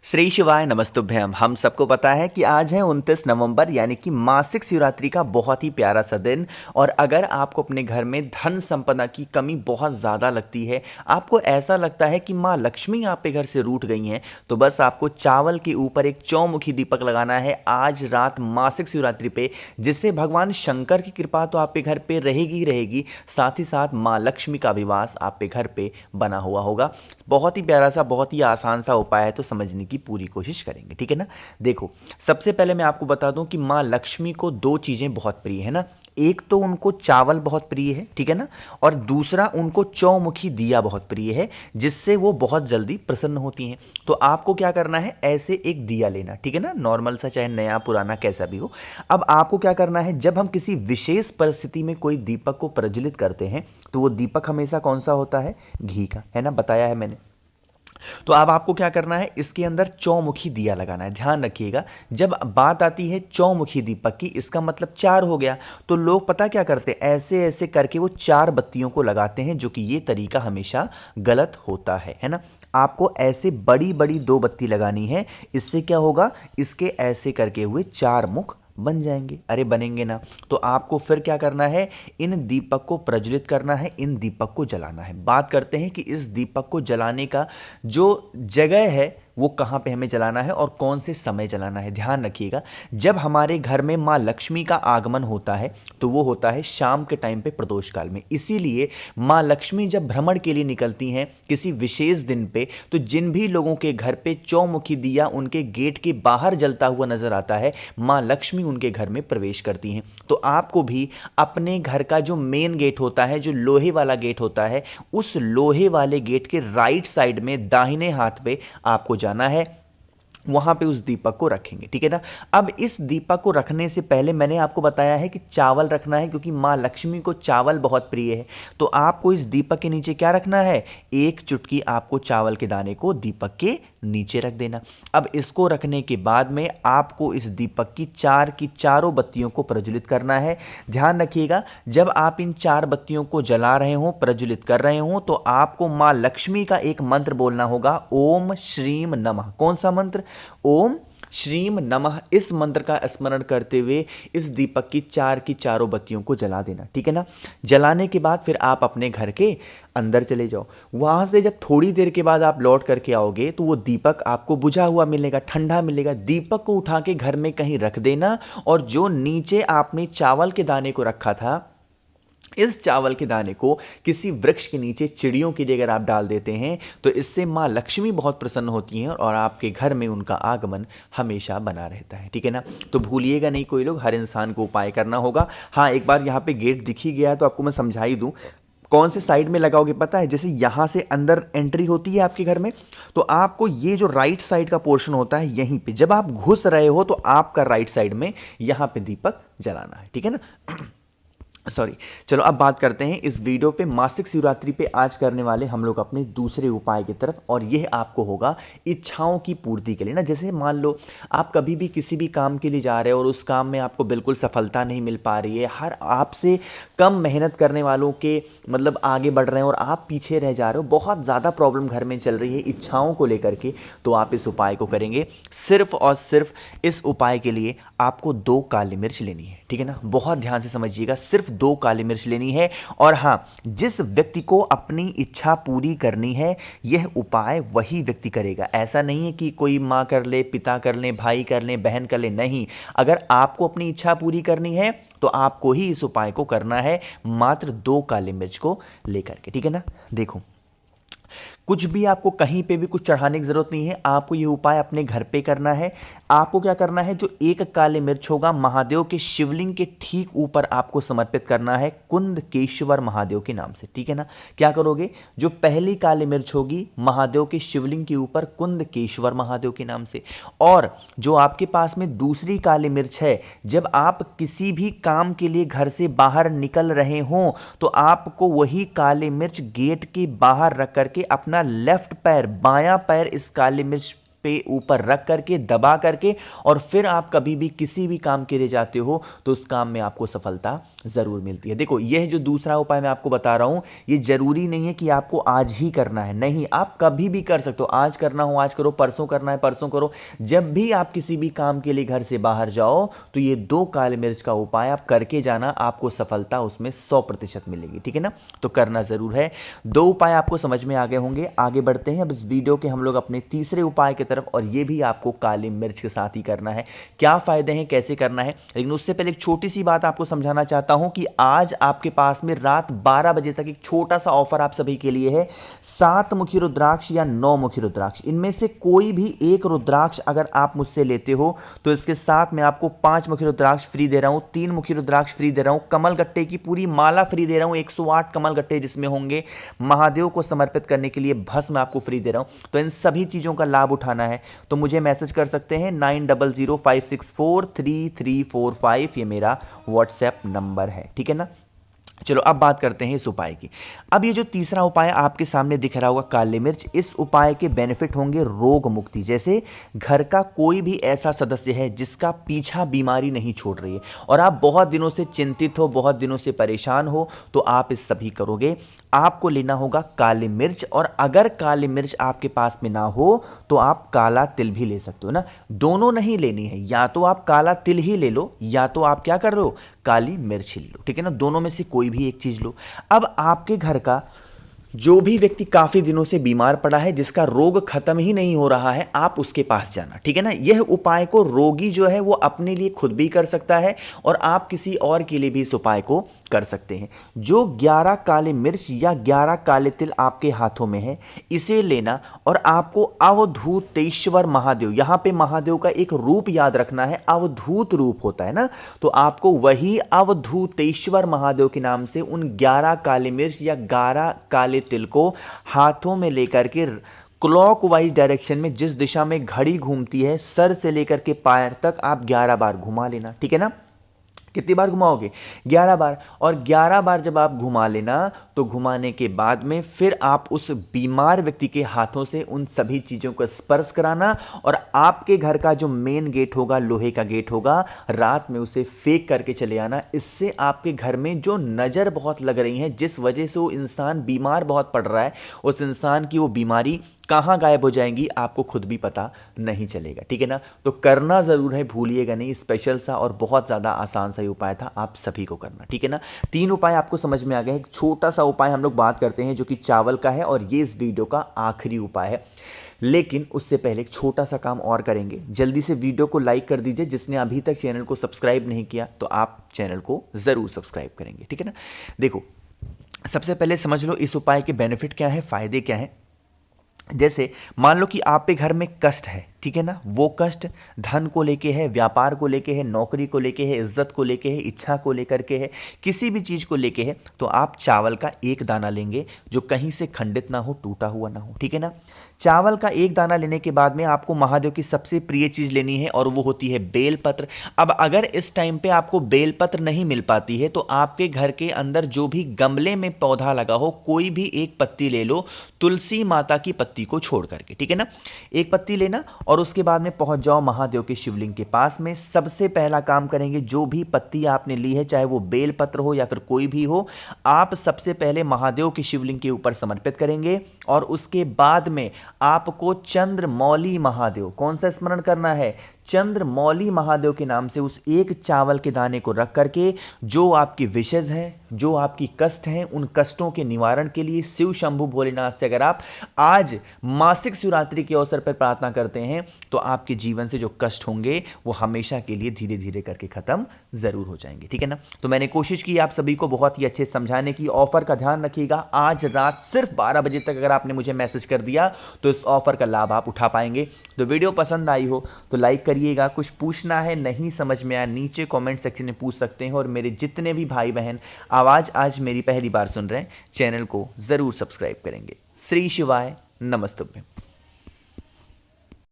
श्री शिवाय नमस्तुभ्यम। हम सबको पता है कि आज है 29 नवंबर यानी कि मासिक शिवरात्रि का बहुत ही प्यारा सा दिन। और अगर आपको अपने घर में धन संपदा की कमी बहुत ज़्यादा लगती है, आपको ऐसा लगता है कि माँ लक्ष्मी आपके घर से रूठ गई हैं, तो बस आपको चावल के ऊपर एक चौमुखी दीपक लगाना है आज रात मासिक शिवरात्रि पे, जिससे भगवान शंकर की कृपा तो आपके घर पे रहेगी ही रहेगी, साथ ही साथ माँ लक्ष्मी का भी वास आपके घर पे बना हुआ होगा। बहुत ही प्यारा सा, बहुत ही आसान सा उपाय है, तो समझने की पूरी कोशिश करेंगे, ठीक है ना। देखो, सबसे पहले मैं आपको बता दूं कि माँ लक्ष्मी को दो चीज़ें बहुत प्रिय है ना। एक तो उनको चावल बहुत प्रिय है, ठीक है ना, और दूसरा उनको चौमुखी दिया बहुत प्रिय है, जिससे वो बहुत जल्दी प्रसन्न होती हैं। तो आपको क्या करना है, ऐसे एक दिया लेना, ठीक है ना, नॉर्मल सा, चाहे नया पुराना कैसा भी हो। अब आपको क्या करना है, जब हम किसी विशेष परिस्थिति में कोई दीपक को प्रज्वलित करते हैं, तो वो दीपक हमेशा कौन सा होता है, घी का, है ना, बताया है मैंने। तो अब आपको क्या करना है, इसके अंदर चौमुखी दिया लगाना है। ध्यान रखिएगा, जब बात आती है चौमुखी दीपक की, इसका मतलब चार हो गया। तो लोग पता क्या करते हैं, ऐसे ऐसे करके वो चार बत्तियों को लगाते हैं, जो कि ये तरीका हमेशा गलत होता है ना। आपको ऐसे बड़ी बड़ी दो बत्ती लगानी है। इससे क्या होगा, इसके ऐसे करके हुए चार मुख बन जाएंगे। अरे बनेंगे ना। तो आपको फिर क्या करना है, इन दीपक को प्रज्वलित करना है, इन दीपक को जलाना है। बात करते हैं कि इस दीपक को जलाने का जो जगह है वो कहाँ पे हमें जलाना है और कौन से समय जलाना है। ध्यान रखिएगा, जब हमारे घर में माँ लक्ष्मी का आगमन होता है तो वो होता है शाम के टाइम पे, प्रदोष काल में। इसीलिए माँ लक्ष्मी जब भ्रमण के लिए निकलती हैं किसी विशेष दिन पे, तो जिन भी लोगों के घर पे चौमुखी दिया उनके गेट के बाहर जलता हुआ नजर आता है, माँ लक्ष्मी उनके घर में प्रवेश करती हैं। तो आपको भी अपने घर का जो मेन गेट होता है, जो लोहे वाला गेट होता है, उस लोहे वाले गेट के राइट साइड में दाहिने हाथ पे आपको जाना है, वहां पे उस दीपक को रखेंगे, ठीक है ना। अब इस दीपक को रखने से पहले मैंने आपको बताया है कि चावल रखना है, क्योंकि मां लक्ष्मी को चावल बहुत प्रिय है। तो आपको इस दीपक के नीचे क्या रखना है, एक चुटकी आपको चावल के दाने को दीपक के नीचे रख देना। अब इसको रखने के बाद में आपको इस दीपक की चारों बत्तियों को प्रज्वलित करना है। ध्यान रखिएगा, जब आप इन चार बत्तियों को जला रहे हो, प्रज्वलित कर रहे हो, तो आपको मां लक्ष्मी का एक मंत्र बोलना होगा, ओम श्रीम नमः। कौन सा मंत्र, ओम श्रीम नमः। इस मंत्र का स्मरण करते हुए इस दीपक की चारों बत्तियों को जला देना, ठीक है ना। जलाने के बाद फिर आप अपने घर के अंदर चले जाओ। वहां से जब थोड़ी देर के बाद आप लौट करके आओगे, तो वो दीपक आपको बुझा हुआ मिलेगा, ठंडा मिलेगा। दीपक को उठा के घर में कहीं रख देना, और जो नीचे आपने चावल के दाने को रखा था, इस चावल के दाने को किसी वृक्ष के नीचे चिड़ियों के लिए अगर आप डाल देते हैं, तो इससे माँ लक्ष्मी बहुत प्रसन्न होती हैं और आपके घर में उनका आगमन हमेशा बना रहता है, ठीक है ना। तो भूलिएगा नहीं कोई लोग, हर इंसान को उपाय करना होगा। हाँ, एक बार यहाँ पे गेट दिख ही गया है, तो आपको मैं समझा ही दूँ। कौन से साइड में लगाओगे पता है, जैसे यहां से अंदर एंट्री होती है आपके घर में, तो आपको ये जो राइट साइड का पोर्शन होता है, यहीं पे जब आप घुस रहे हो, तो आपका राइट साइड में यहां पे दीपक जलाना है, ठीक है ना। सॉरी, चलो अब बात करते हैं इस वीडियो पे मासिक शिवरात्रि पे आज करने वाले हम लोग अपने दूसरे उपाय की तरफ। और यह आपको होगा इच्छाओं की पूर्ति के लिए ना। जैसे मान लो आप कभी भी किसी भी काम के लिए जा रहे हो और उस काम में आपको बिल्कुल सफलता नहीं मिल पा रही है, हर आपसे कम मेहनत करने वालों के मतलब आगे बढ़ रहे हैं और आप पीछे रह जा रहे हो, बहुत ज़्यादा प्रॉब्लम घर में चल रही है इच्छाओं को लेकर के, तो आप इस उपाय को करेंगे। सिर्फ और सिर्फ इस उपाय के लिए आपको 2 काली मिर्च लेनी है, ठीक है ना। बहुत ध्यान से समझिएगा, सिर्फ 2 काली मिर्च लेनी है। और हाँ, जिस व्यक्ति को अपनी इच्छा पूरी करनी है, यह उपाय वही व्यक्ति करेगा। ऐसा नहीं है कि कोई माँ कर ले, पिता कर ले, भाई कर ले, बहन कर ले, नहीं। अगर आपको अपनी इच्छा पूरी करनी है तो आपको ही इस उपाय को करना है, मात्र 2 काली मिर्च को लेकर के, ठीक है ना। देखो, कुछ भी आपको कहीं पे भी कुछ चढ़ाने की जरूरत नहीं है, आपको ये उपाय अपने घर पे करना है। आपको क्या करना है, जो एक काली मिर्च होगा, महादेव के शिवलिंग के ठीक ऊपर आपको समर्पित करना है, कुंदकेश्वर महादेव के नाम से, ठीक है ना। क्या करोगे, जो पहली काली मिर्च होगी महादेव के शिवलिंग के ऊपर कुंदकेश्वर महादेव के नाम से। और जो आपके पास में दूसरी काली मिर्च है, जब आप किसी भी काम के लिए घर से बाहर निकल रहे हो, तो आपको वही काली मिर्च गेट के बाहर रख करके अपना लेफ्ट पैर, बायां पैर इस काली मिर्च पे ऊपर रख करके दबा करके और फिर आप कभी भी किसी भी काम के लिए जाते हो तो उस काम में आपको सफलता जरूर मिलती है। देखो यह जो दूसरा उपाय मैं आपको बता रहा हूं, ये जरूरी नहीं है कि आपको आज ही करना है, नहीं, आप कभी भी कर सकते हो। आज करना हो आज करो, परसों करना है परसों करो। जब भी आप किसी भी काम के लिए घर से बाहर जाओ तो ये 2 काली मिर्च का उपाय आप करके जाना, आपको सफलता उसमें 100% मिलेगी। ठीक है ना, तो करना जरूर है। 2 उपाय आपको समझ में आ गए होंगे। आगे बढ़ते हैं अब इस वीडियो के हम लोग अपने तीसरे उपाय की तरफ, और ये भी आपको काली मिर्च के साथ ही करना है। क्या फायदे हैं, कैसे करना है, लेकिन उससे पहले एक छोटी सी बात आपको समझाना चाहता हूं कि आज आपके पास में रात 12 बजे तक एक छोटा सा ऑफर आप सभी के लिए है। 7 मुखी रुद्राक्ष या 9 मुखी रुद्राक्ष, इनमें से कोई भी एक रुद्राक्ष अगर आप मुझसे लेते हो तो इसके साथ मैं आपको 5 मुखी रुद्राक्ष फ्री दे रहा हूं, 3 मुखी रुद्राक्ष फ्री दे रहा हूं, कमल गट्टे की पूरी माला फ्री दे रहा हूं, 108 कमल गट्टे जिसमें होंगे, महादेव को समर्पित करने के लिए भस्म आपको फ्री दे रहा हूं। तो इन सभी चीजों का लाभ उठाना है तो मुझे मैसेज कर सकते हैं 9005643345, ये मेरा व्हाट्सएप नंबर है। ठीक है ना, चलो अब बात करते हैं इस उपाय की। अब ये जो तीसरा उपाय आपके सामने दिख रहा होगा काली मिर्च, इस उपाय के बेनिफिट होंगे रोग मुक्ति। जैसे घर का कोई भी ऐसा सदस्य है जिसका पीछा बीमारी नहीं छोड़ रही है और आप बहुत दिनों से चिंतित हो, बहुत दिनों से परेशान हो, तो आप इस सभी करोगे। आपको लेना होगा काली मिर्च, और अगर काली मिर्च आपके पास में ना हो तो आप काला तिल भी ले सकते हो ना। दोनों नहीं लेनी है, या तो आप काला तिल ही ले लो या तो आप क्या कर रहे हो, काली मिर्च ही ले लो। ठीक है ना, दोनों में से कोई भी एक चीज लो। अब आपके घर का जो भी व्यक्ति काफी दिनों से बीमार पड़ा है, जिसका रोग खत्म ही नहीं हो रहा है, आप उसके पास जाना। ठीक है ना, यह उपाय को रोगी जो है वो अपने लिए खुद भी कर सकता है और आप किसी और के लिए भी इस उपाय को कर सकते हैं। जो 11 काले मिर्च या 11 काले तिल आपके हाथों में है, इसे लेना और आपको अवधूतेश्वर महादेव, यहां पे महादेव का एक रूप याद रखना है, अवधूत रूप होता है ना, तो आपको वही अवधूतेश्वर महादेव के नाम से उन 11 काले मिर्च या 11 काले तिल को हाथों में लेकर के क्लॉकवाइज डायरेक्शन में, जिस दिशा में घड़ी घूमती है, सर से लेकर के पैर तक आप 11 बार घुमा लेना। ठीक है ना, कितनी बार घुमाओगे, 11 बार। और 11 बार जब आप घुमा लेना तो घुमाने के बाद में फिर आप उस बीमार व्यक्ति के हाथों से उन सभी चीजों को स्पर्श कराना और आपके घर का जो मेन गेट होगा, लोहे का गेट होगा, रात में उसे फेंक करके चले आना। इससे आपके घर में जो नजर बहुत लग रही है, जिस वजह से वो इंसान बीमार बहुत पड़ रहा है, उस इंसान की वो बीमारी कहां गायब हो जाएंगी आपको खुद भी पता नहीं चलेगा। ठीक है ना, तो करना जरूर है, भूलिएगा नहीं। स्पेशल सा और बहुत ज्यादा आसान सा उपाय था, आप सभी को करना। ठीक है ना, 3 उपाय आपको समझ में आ गए। एक छोटा सा उपाय हम लोग बात करते हैं जो कि चावल का है, और ये इस वीडियो का आखिरी उपाय है। लेकिन उससे पहले एक छोटा सा काम और करेंगे। जल्दी से वीडियो को लाइक कर दीजिए। जिसने अभी तक चैनल को सब्सक्राइब नहीं किया तो आप चैनल को जरूर सब्सक्राइब करेंगे। ठीक है ना, देखो सबसे पहले समझ लो इस उपाय के बेनिफिट क्या है, फायदे क्या है। जैसे मान लो कि आप पे घर में कष्ट है, ठीक है ना, वो कष्ट धन को लेके है, व्यापार को लेके है, नौकरी को लेके है, इज्जत को लेके है, इच्छा को लेकर के है, किसी भी चीज को लेके है, तो आप चावल का एक दाना लेंगे जो कहीं से खंडित ना हो, टूटा हुआ ना हो। ठीक है ना, चावल का एक दाना लेने के बाद में आपको महादेव की सबसे प्रिय चीज लेनी है और वो होती है बेलपत्र। अब अगर इस टाइम पे आपको बेलपत्र नहीं मिल पाती है तो आपके घर के अंदर जो भी गमले में पौधा लगा हो, कोई भी एक पत्ती ले लो, तुलसी माता की पत्ती को छोड़ करके। ठीक है ना, एक पत्ती लेना और उसके बाद में पहुंच जाओ महादेव के शिवलिंग के पास में। सबसे पहला काम करेंगे, जो भी पत्ती आपने ली है, चाहे वो बेलपत्र हो या फिर कोई भी हो, आप सबसे पहले महादेव के शिवलिंग के ऊपर समर्पित करेंगे और उसके बाद में आपको चंद्रमौली महादेव, कौन सा स्मरण करना है, चंद्रमौली महादेव के नाम से उस एक चावल के दाने को रख करके जो आपकी विशेष हैं, जो आपकी कष्ट हैं, उन कष्टों के निवारण के लिए शिव शंभु भोलेनाथ से अगर आप आज मासिक शिवरात्रि के अवसर पर प्रार्थना करते हैं तो आपके जीवन से जो कष्ट होंगे वो हमेशा के लिए धीरे धीरे करके खत्म जरूर हो जाएंगे। ठीक है ना, तो मैंने कोशिश की आप सभी को बहुत ही अच्छे समझाने की। ऑफर का ध्यान रखिएगा, आज रात सिर्फ 12 बजे तक अगर आपने मुझे मैसेज कर दिया तो इस ऑफर का लाभ आप उठा पाएंगे। तो वीडियो पसंद आई हो तो लाइक करिएगा। कुछ पूछना है, नहीं समझ में आया, नीचे कमेंट सेक्शन में पूछ सकते हैं। और मेरे जितने भी भाई बहन आवाज आज मेरी पहली बार सुन रहे हैं, चैनल को जरूर सब्सक्राइब करेंगे। श्री शिवाय नमस्तुभ्यं।